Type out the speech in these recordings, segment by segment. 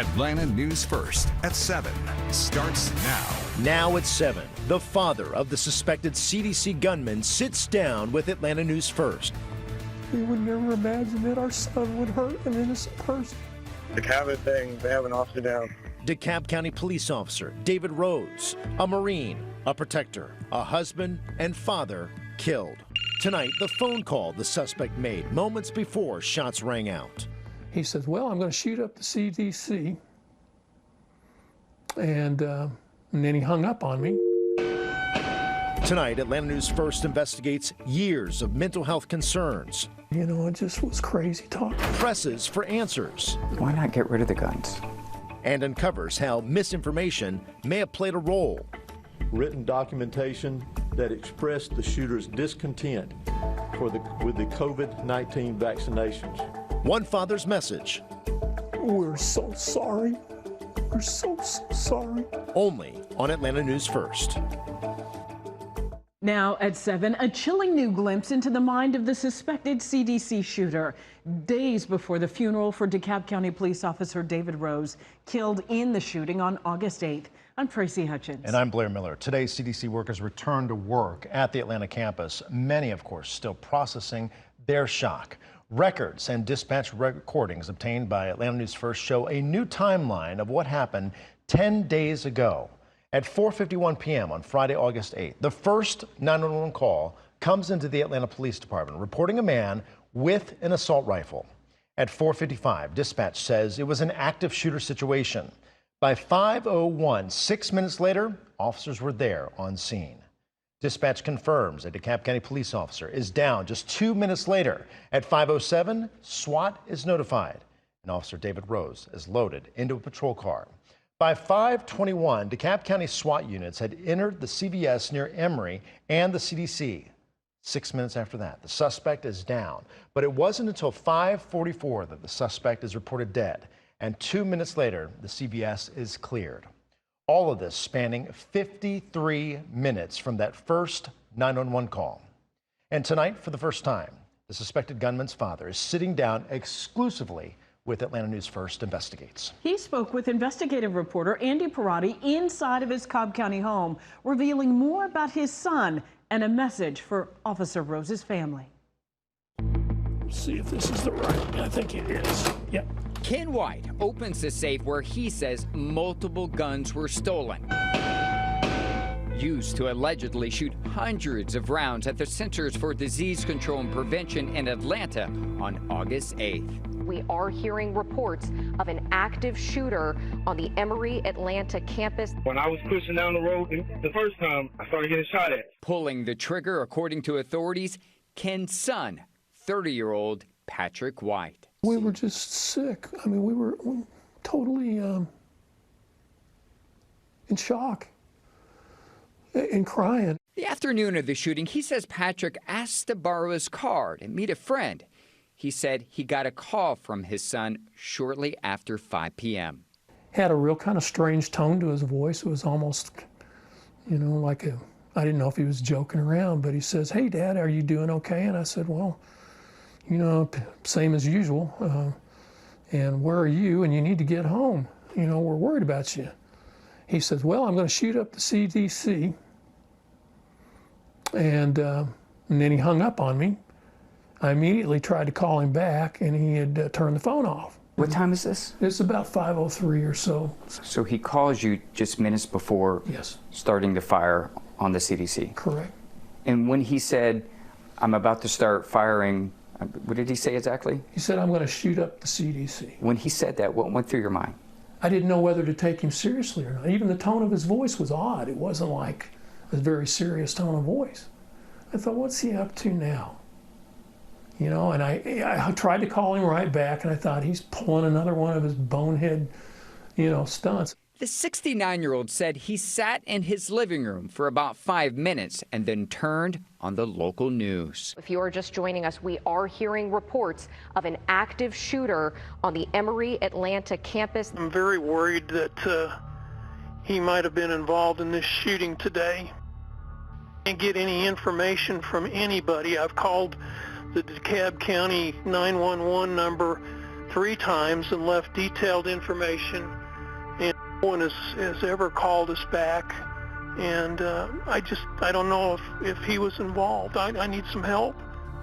Atlanta News First at 7 starts now. Now at 7, the father of the suspected CDC gunman sits down with Atlanta News First. We would never imagine that our son would hurt an innocent person. The cabin thing, they have an officer down. DeKalb County police officer David Rose, a Marine, a protector, a husband, and father killed. Tonight, the phone call the suspect made moments before shots rang out. He says, well, I'm going to shoot up the CDC. And then he hung up on me. Tonight, Atlanta News First investigates years of mental health concerns. You know, it just was crazy talk. Presses for answers. Why not get rid of the guns? And uncovers how misinformation may have played a role. Written documentation that expressed the shooter's discontent with the COVID-19 vaccinations. One father's message. We're so sorry. We're so sorry. Only on Atlanta News First. Now at 7, a chilling new glimpse into the mind of the suspected CDC shooter. Days before the funeral for DeKalb County police officer David Rose, killed in the shooting on August 8th. I'm Tracy Hutchins. And I'm Blair Miller. Today, CDC workers returned to work at the Atlanta campus. Many, of course, still processing their shock. Records and dispatch recordings obtained by Atlanta News First show a new timeline of what happened 10 days ago. At 4:51 p.m. on Friday, August 8th, the first 911 call comes into the Atlanta Police Department reporting a man with an assault rifle. At 4:55, dispatch says it was an active shooter situation. By 5:01, 6 minutes later, officers were there on scene. Dispatch confirms a DeKalb County police officer is down just 2 minutes later. At 5:07, SWAT is notified, and Officer David Rose is loaded into a patrol car. By 5:21, DeKalb County SWAT units had entered the CVS near Emory and the CDC. 6 minutes after that, the suspect is down, but it wasn't until 5:44 that the suspect is reported dead, and 2 minutes later, the CVS is cleared. All of this spanning 53 minutes from that first 911 call. And tonight, for the first time, the suspected gunman's father is sitting down exclusively with Atlanta News First Investigates. He spoke with investigative reporter Andy Parati inside of his Cobb County home, revealing more about his son and a message for Officer Rose's family. See if this is the right. I think it is. Yep. Ken White opens the safe where he says multiple guns were stolen, used to allegedly shoot hundreds of rounds at the Centers for Disease Control and Prevention in Atlanta on August 8th. We are hearing reports of an active shooter on the Emory Atlanta campus. When I was pushing down the road the first time, I started getting shot at. Pulling the trigger, according to authorities, Ken's son, 30-year-old Patrick White. We were just sick. I mean, we were totally in shock and crying. The afternoon of the shooting, he says Patrick asked to borrow his car to meet a friend. He said he got a call from his son shortly after 5 p.m. Had a real kind of strange tone to his voice. It was almost, you know, like I didn't know if he was joking around, but he says, "Hey, Dad, are you doing okay?" And I said, "Well, you know, same as usual. And where are you? And you need to get home. You know, we're worried about you." He says, "Well, I'm going to shoot up the CDC." And then he hung up on me. I immediately tried to call him back, and he had turned the phone off. What time is this? It's about 5:03 or so. So he calls you just minutes before Yes. starting the fire on the CDC? Correct. And when he said, "I'm about to start firing," what did he say exactly? He said, "I'm going to shoot up the CDC." When he said that, what went through your mind? I didn't know whether to take him seriously or not. Even the tone of his voice was odd. It wasn't like a very serious tone of voice. I thought, what's he up to now? You know, and I tried to call him right back, and I thought he's pulling another one of his bonehead, you know, stunts. The 69-year-old said he sat in his living room for about 5 minutes and then turned on the local news. If you are just joining us, we are hearing reports of an active shooter on the Emory Atlanta campus. I'm very worried that he might have been involved in this shooting today. Can't get any information from anybody. I've called the DeKalb County 911 number 3 times and left detailed information, and no one has ever called us back. And I don't know if he was involved. I need some help.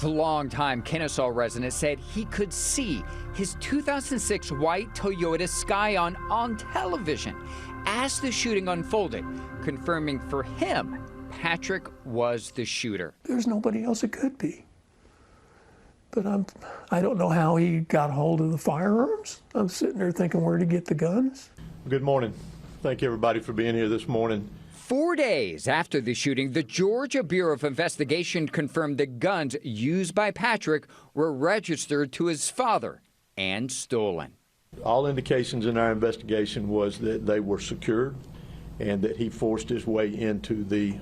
The longtime Kennesaw resident said he could see his 2006 white Toyota Scion on television as the shooting unfolded, confirming for him Patrick was the shooter. There's nobody else it could be. But I don't know how he got hold of the firearms. I'm sitting there thinking where to get the guns. Good morning. Thank you, everybody, for being here this morning. 4 days after the shooting, the Georgia Bureau of Investigation confirmed the guns used by Patrick were registered to his father and stolen. All indications in our investigation was that they were secured and that he forced his way into the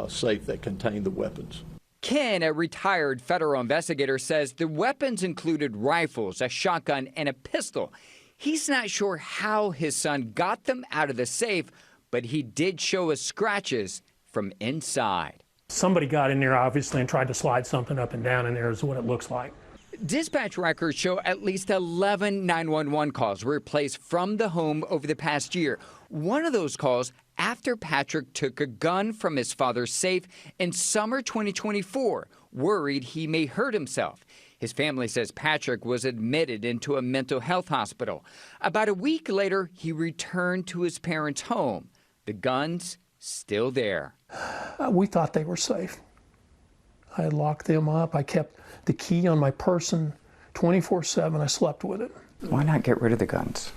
safe that contained the weapons. Ken, a retired federal investigator, says the weapons included rifles, a shotgun, and a pistol. He's not sure how his son got them out of the safe, but he did show us scratches from inside. Somebody got in there, obviously, and tried to slide something up and down in there is what it looks like. Dispatch records show at least 11 911 calls were placed from the home over the past year. One of those calls after Patrick took a gun from his father's safe in summer 2024, worried he may hurt himself. His family says Patrick was admitted into a mental health hospital. About a week later, he returned to his parents' home. The guns still there. We thought they were safe. I had locked them up. I kept the key on my person 24/7. I slept with it. Why not get rid of the guns?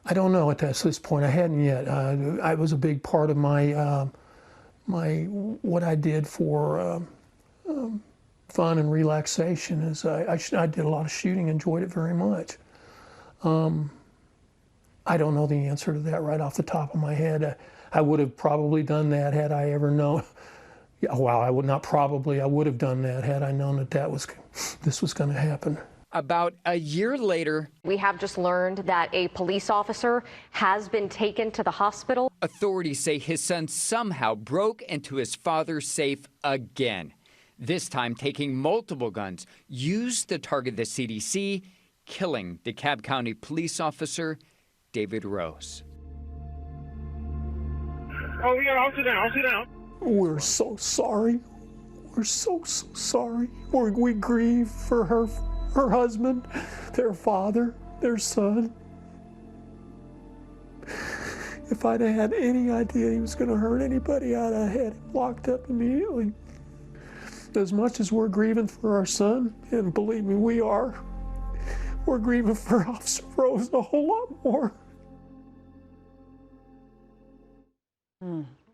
I don't know at this point. I hadn't yet. I was a big part of my what I did for fun and relaxation. Is I did a lot of shooting. Enjoyed it very much. I don't know the answer to that right off the top of my head. I would have probably done that had I ever known. Well, I would not probably. I would have done that had I known that this was going to happen. About a year later, we have just learned that a police officer has been taken to the hospital. Authorities say his son somehow broke into his father's safe again, this time taking multiple guns used to target the CDC, killing DeKalb County police officer David Rose. Oh, yeah, I'll sit down. We're so sorry. We're so sorry. We grieve for her husband, their father, their son. If I'd have had any idea he was going to hurt anybody, I'd have had him locked up immediately. As much as we're grieving for our son, and believe me, we are, we're grieving for Officer Rose a whole lot more.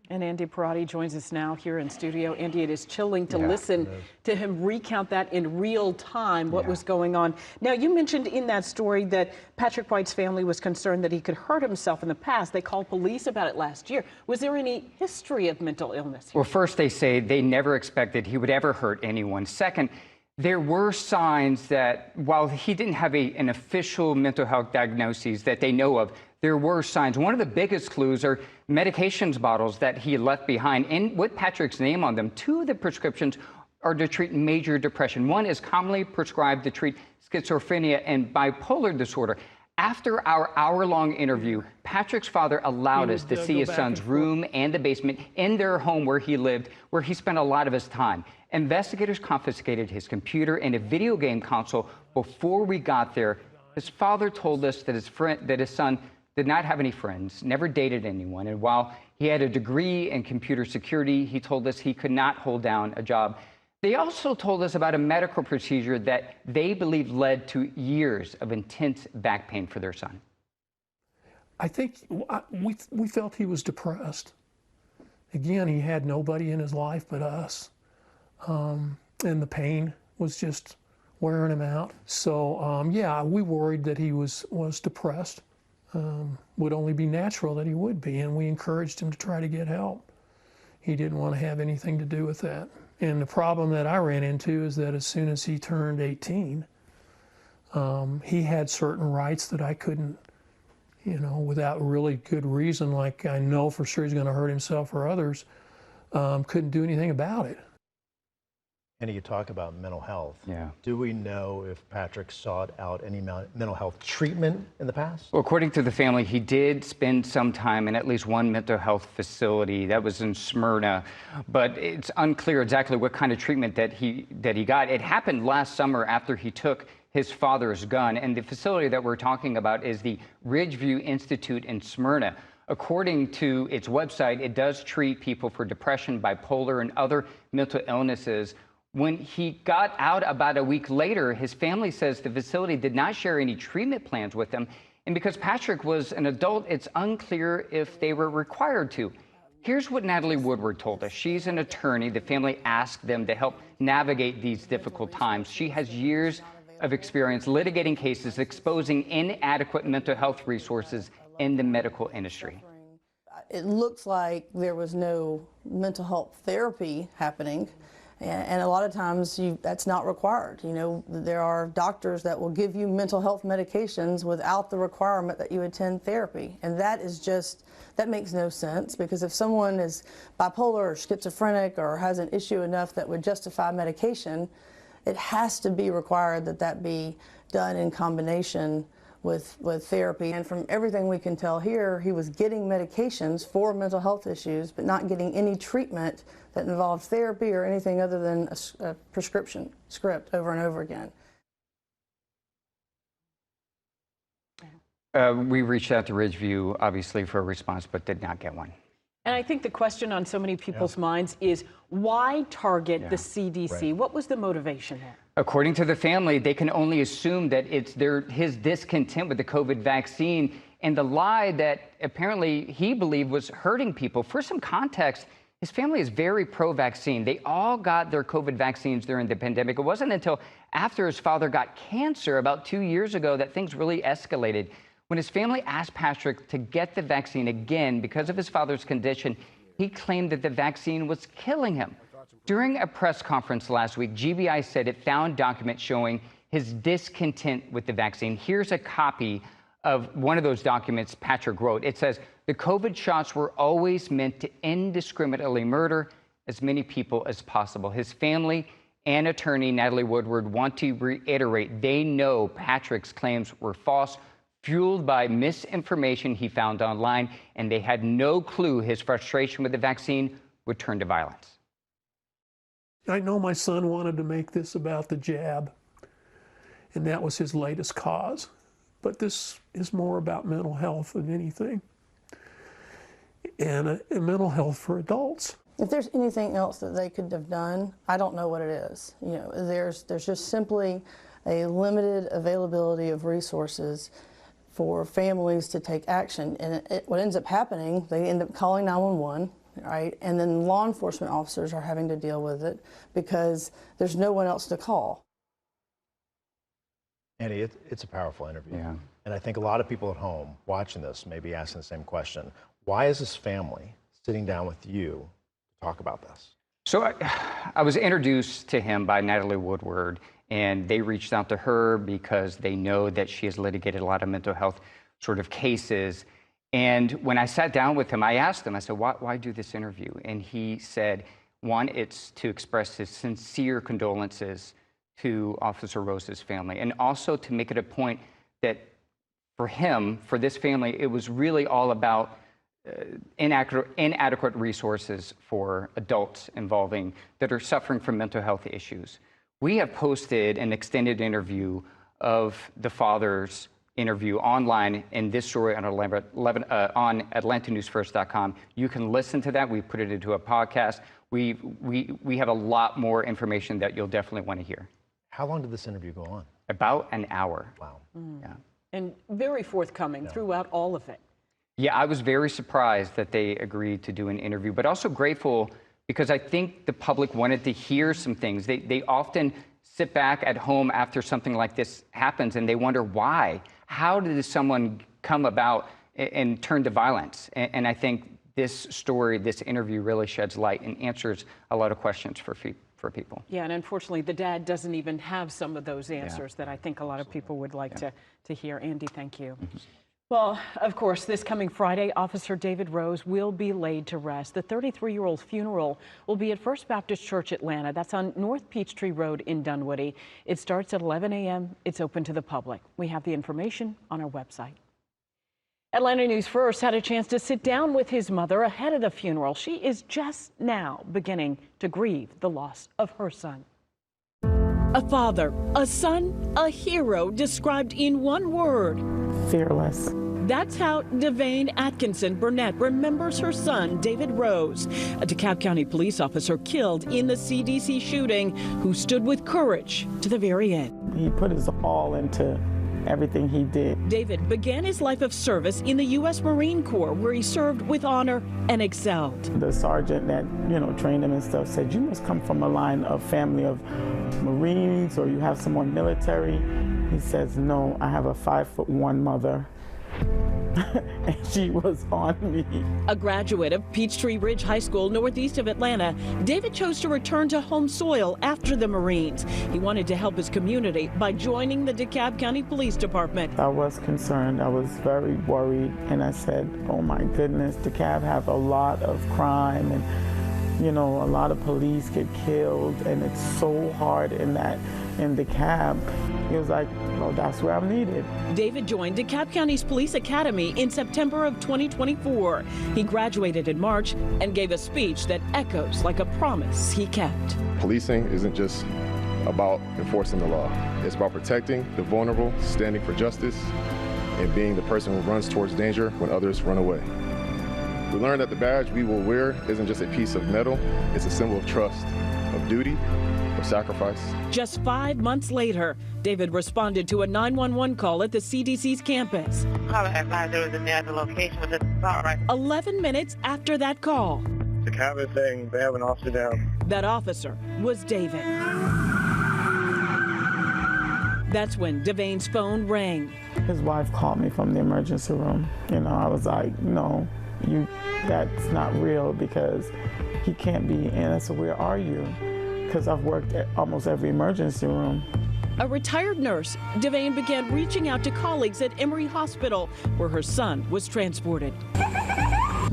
And Andy Parati joins us now here in studio. Andy, it is chilling to listen to him recount that in real time, what was going on. Now, you mentioned in that story that Patrick White's family was concerned that he could hurt himself in the past. They called police about it last year. Was there any history of mental illness here? Well, first, they say they never expected he would ever hurt anyone. Second, there were signs that while he didn't have an official mental health diagnosis that they know of, there were signs. One of the biggest clues are medications bottles that he left behind and with Patrick's name on them. 2 of the prescriptions are to treat major depression. One is commonly prescribed to treat schizophrenia and bipolar disorder. After our hour-long interview, Patrick's father allowed us to see his son's room and the basement in their home where he lived, where he spent a lot of his time. Investigators confiscated his computer and a video game console before we got there. His father told us that his son did not have any friends, never dated anyone, and while he had a degree in computer security, he told us he could not hold down a job. They also told us about a medical procedure that they believe led to years of intense back pain for their son. I think we felt he was depressed. Again, he had nobody in his life but us, and the pain was just wearing him out. So, yeah, we worried that he was depressed. Would only be natural that he would be, and we encouraged him to try to get help. He didn't want to have anything to do with that. And the problem that I ran into is that as soon as he turned 18, he had certain rights that I couldn't, without really good reason, like I know for sure he's going to hurt himself or others, couldn't do anything about it. And you talk about mental health. Yeah. Do we know if Patrick sought out any mental health treatment in the past? Well, according to the family, he did spend some time in at least one mental health facility. That was in Smyrna, but it's unclear exactly what kind of treatment that he got. It happened last summer after he took his father's gun, and the facility that we're talking about is the Ridgeview Institute in Smyrna. According to its website, it does treat people for depression, bipolar, and other mental illnesses. When he got out about a week later, his family says the facility did not share any treatment plans with him. And because Patrick was an adult, it's unclear if they were required to. Here's what Natalie Woodward told us. She's an attorney. The family asked them to help navigate these difficult times. She has years of experience litigating cases exposing inadequate mental health resources in the medical industry. It looks like there was no mental health therapy happening. And a lot of times that's not required. You know, there are doctors that will give you mental health medications without the requirement that you attend therapy. And that makes no sense, because if someone is bipolar or schizophrenic or has an issue enough that would justify medication, it has to be required that that be done in combination with therapy. And from everything we can tell here, he was getting medications for mental health issues, but not getting any treatment that involved therapy or anything other than a prescription script over and over again. We reached out to Ridgeview, obviously, for a response, but did not get one. And I think the question on so many people's minds is, why target the CDC? Right. What was the motivation there? According to the family, they can only assume that it's his discontent with the COVID vaccine and the lie that apparently he believed was hurting people. For some context, his family is very pro-vaccine. They all got their COVID vaccines during the pandemic. It wasn't until after his father got cancer about 2 years ago that things really escalated. When his family asked Patrick to get the vaccine again because of his father's condition, he claimed that the vaccine was killing him. During a press conference last week, GBI said it found documents showing his discontent with the vaccine. Here's a copy of one of those documents Patrick wrote. It says, the COVID shots were always meant to indiscriminately murder as many people as possible. His family and attorney Natalie Woodward want to reiterate they know Patrick's claims were false, fueled by misinformation he found online, and they had no clue his frustration with the vaccine would turn to violence. I know my son wanted to make this about the jab, and that was his latest cause. But this is more about mental health than anything, and mental health for adults. If there's anything else that they could have done, I don't know what it is. You know, there's just simply a limited availability of resources for families to take action. And what ends up happening, they end up calling 911. Right? And then law enforcement officers are having to deal with it because there's no one else to call. Andy, it's a powerful interview. Yeah. And I think a lot of people at home watching this may be asking the same question. Why is this family sitting down with you to talk about this? So I was introduced to him by Natalie Woodward, and they reached out to her because they know that she has litigated a lot of mental health sort of cases. And when I sat down with him, I asked him, I said, why do this interview? And he said, one, it's to express his sincere condolences to Officer Rose's family, and also to make it a point that for him, for this family, it was really all about inadequate resources for adults that are suffering from mental health issues. We have posted an extended interview of the father's interview online in this story on AtlantaNewsFirst.com. You can listen to that. We put it into a podcast. We have a lot more information that you'll definitely want to hear. How long did this interview go on? About an hour. Wow. Yeah. And very forthcoming throughout all of it. Yeah, I was very surprised that they agreed to do an interview, but also grateful because I think the public wanted to hear some things. They often sit back at home after something like this happens and they wonder why. How did someone come about and turn to violence? And I think this story, this interview really sheds light and answers a lot of questions for people. Yeah, and unfortunately, the dad doesn't even have some of those answers that I think a lot of people would like to hear. Andy, thank you. Well, of course, this coming Friday, Officer David Rose will be laid to rest. The 33-year-old's funeral will be at First Baptist Church, Atlanta. That's on North Peachtree Road in Dunwoody. It starts at 11 a.m. It's open to the public. We have the information on our website. Atlanta News First had a chance to sit down with his mother ahead of the funeral. She is just now beginning to grieve the loss of her son. A father, a son, a hero described in one word. Fearless. That's how Devane Atkinson Burnett remembers her son, David Rose, a DeKalb County police officer killed in the CDC shooting, who stood with courage to the very end. He put his all into everything he did. David began his life of service in the U.S. Marine Corps, where he served with honor and excelled. The sergeant that, trained him and stuff said, you must come from a line of family of Marines, or you have someone military. He says, no, I have a 5'1" mother. And she was on me. A graduate of Peachtree Ridge High School northeast of Atlanta, David chose to return to home soil after the Marines. He wanted to help his community by joining the DeKalb County Police Department. I was concerned. I was very worried. And I said, oh my goodness, DeKalb have a lot of crime, and a lot of police get killed, and it's so hard in DeKalb. He was like, well, that's where I'm needed. David joined DeKalb County's Police Academy in September of 2024. He graduated in March and gave a speech that echoes like a promise he kept. Policing isn't just about enforcing the law. It's about protecting the vulnerable, standing for justice, and being the person who runs towards danger when others run away. We learned that the badge we will wear isn't just a piece of metal, it's a symbol of trust, of duty, of sacrifice. Just 5 months later, David responded to a 911 call at the CDC's campus. Caller advised there was a near the location with the assault rifle. 11 minutes after that call, The cop is saying they have an officer down. that officer was David. That's when Devane's phone rang. His wife called me from the emergency room. I was like, no, that's not real, because he can't be in. I said, where are you? Because I've worked at almost every emergency room. A retired nurse, Devane began reaching out to colleagues at Emory Hospital, where her son was transported.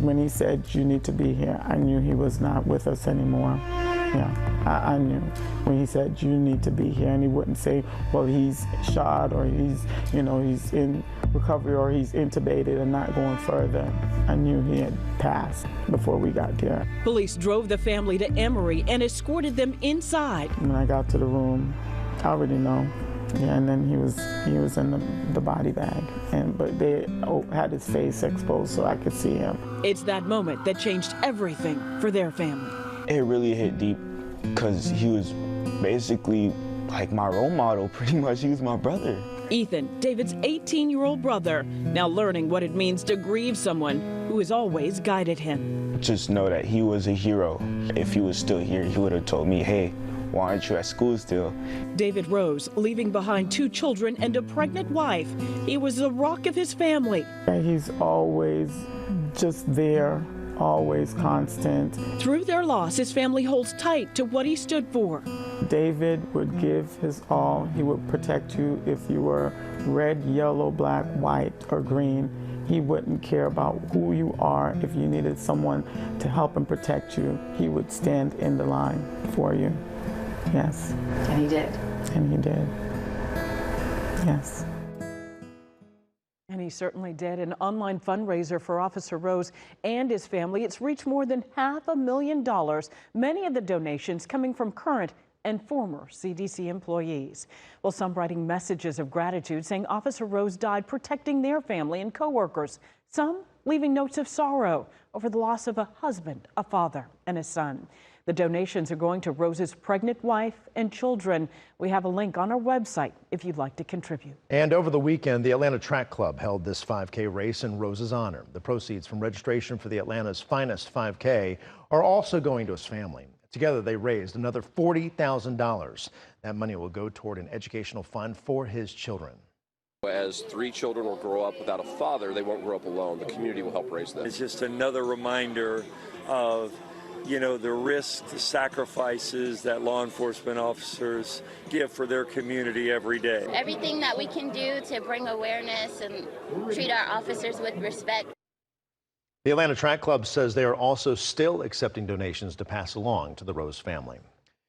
When he said, you need to be here, I knew he was not with us anymore. Yeah, I knew. When he said, you need to be here, and he wouldn't say, well, he's shot, or he's in recovery, or he's intubated and not going further. I knew he had passed before we got there. Police drove the family to Emory and escorted them inside. When I got to the room, I already know. Yeah, and then he was in the body bag, but they had his face exposed so I could see him. It's that moment that changed everything for their family. It really hit deep, because he was basically like my role model, pretty much. He was my brother. Ethan, David's 18-year-old brother, now learning what it means to grieve someone who has always guided him. Just know that he was a hero. If he was still here, he would have told me, hey, why aren't you at school still? David Rose, leaving behind 2 children and a pregnant wife. He was the rock of his family. He's always just there, always constant. Through their loss, his family holds tight to what he stood for. David would give his all. He would protect you if you were red, yellow, black, white, or green. He wouldn't care about who you are. If you needed someone to help and protect you, he would stand in the line for you. Yes. And he did. And he did. Yes. And he certainly did. An online fundraiser for Officer Rose and his family. It's reached more than $500,000. Many of the donations coming from current and former CDC employees. Well, some writing messages of gratitude saying Officer Rose died protecting their family and coworkers. Some leaving notes of sorrow over the loss of a husband, a father, and a son. The donations are going to Rose's pregnant wife and children. We have a link on our website if you'd like to contribute. And over the weekend, the Atlanta Track Club held this 5K race in Rose's honor. The proceeds from registration for the Atlanta's finest 5K are also going to his family. Together, they raised another $40,000. That money will go toward an educational fund for his children. As 3 children will grow up without a father, they won't grow up alone. The community will help raise them. It's just another reminder of you know, the risks, the sacrifices that law enforcement officers give for their community every day. Everything that we can do to bring awareness and treat our officers with respect. The Atlanta Track Club says they are also still accepting donations to pass along to the Rose family.